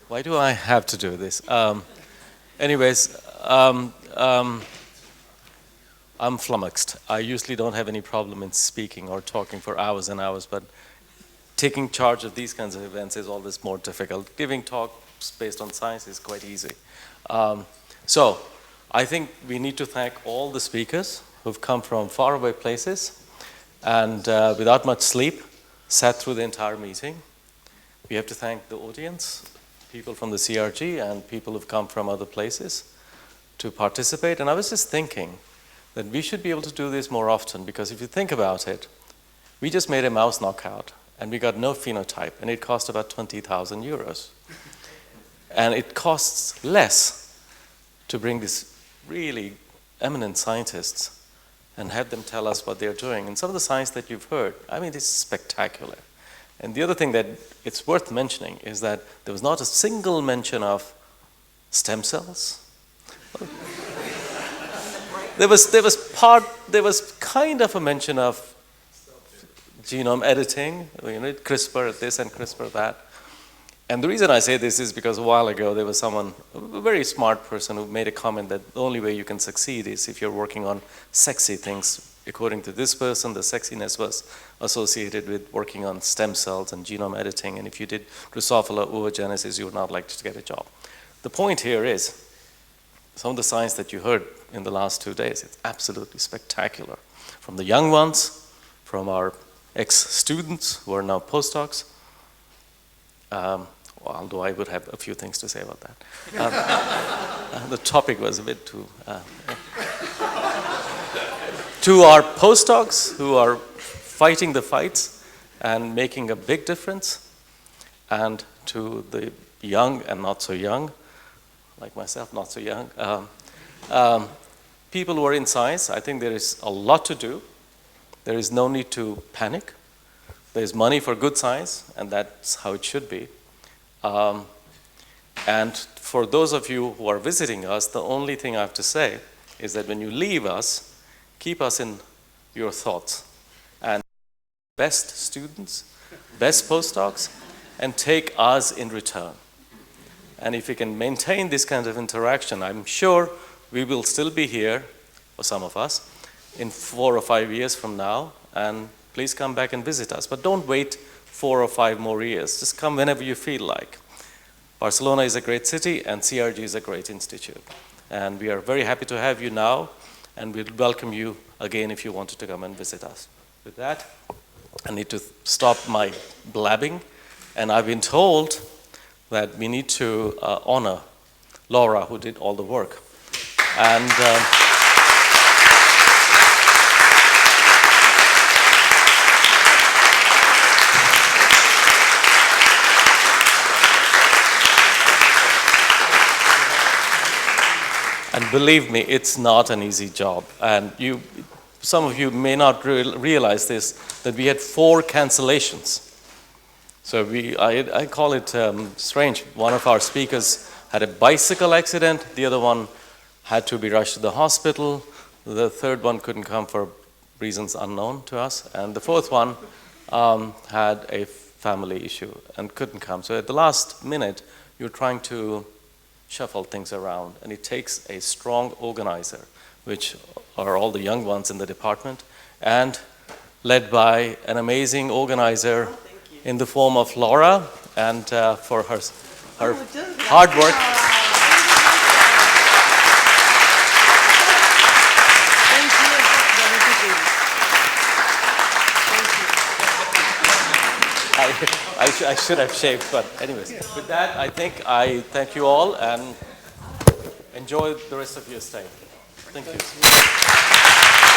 Why do I have to do this? Anyways, um, um, I'm flummoxed. I usually don't have any problem in speaking or talking for hours and hours, but taking charge of these kinds of events is always more difficult. Giving talks based on science is quite easy. So I think we need to thank all the speakers who've come from faraway places and without much sleep sat through the entire meeting. We have to thank the audience, people from the CRG and people who've come from other places to participate. And I was just thinking that we should be able to do this more often, because if you think about it, we just made a mouse knockout and we got no phenotype, and it cost about 20,000 euros. And it costs less to bring these really eminent scientists and have them tell us what they're doing. And some of the science that you've heard, I mean, it's spectacular. And the other thing that it's worth mentioning is that there was not a single mention of stem cells. There was kind of a mention of genome editing, CRISPR this and CRISPR that. And the reason I say this is because a while ago there was someone, a very smart person, who made a comment that the only way you can succeed is if you're working on sexy things. According to this person, the sexiness was associated with working on stem cells and genome editing, and if you did Drosophila oogenesis, you would not like to get a job. The point here is, some of the science that you heard in the last 2 days, it's absolutely spectacular. From the young ones, from our ex-students who are now postdocs, although I would have a few things to say about that. The topic was a bit too... To our postdocs who are fighting the fights and making a big difference, and to the young and not so young, like myself, not so young, people who are in science, I think there is a lot to do. There is no need to panic. There's money for good science, and that's how it should be. And for those of you who are visiting us, the only thing I have to say is that when you leave us, keep us in your thoughts. And best students, best postdocs, and take us in return. And if we can maintain this kind of interaction, I'm sure we will still be here, or some of us, in 4 or 5 years from now, and please come back and visit us. But don't wait 4 or 5 more years. Just come whenever you feel like. Barcelona is a great city, and CRG is a great institute. And we are very happy to have you now, and we'll welcome you again if you wanted to come and visit us. With that, I need to stop my blabbing, and I've been told that we need to honor Laura, who did all the work. And and believe me, it's not an easy job. And some of you may not realize this, that we had 4 cancellations. So I call it strange. One of our speakers had a bicycle accident. The other one had to be rushed to the hospital. The third one couldn't come for reasons unknown to us. And the fourth one had a family issue and couldn't come. So at the last minute, you're trying to shuffle things around. And it takes a strong organizer, which are all the young ones in the department, and led by an amazing organizer in the form of Laura, and for her hard work. I should have shaved, but anyways. With that, I think I thank you all and enjoy the rest of your stay. Thank you.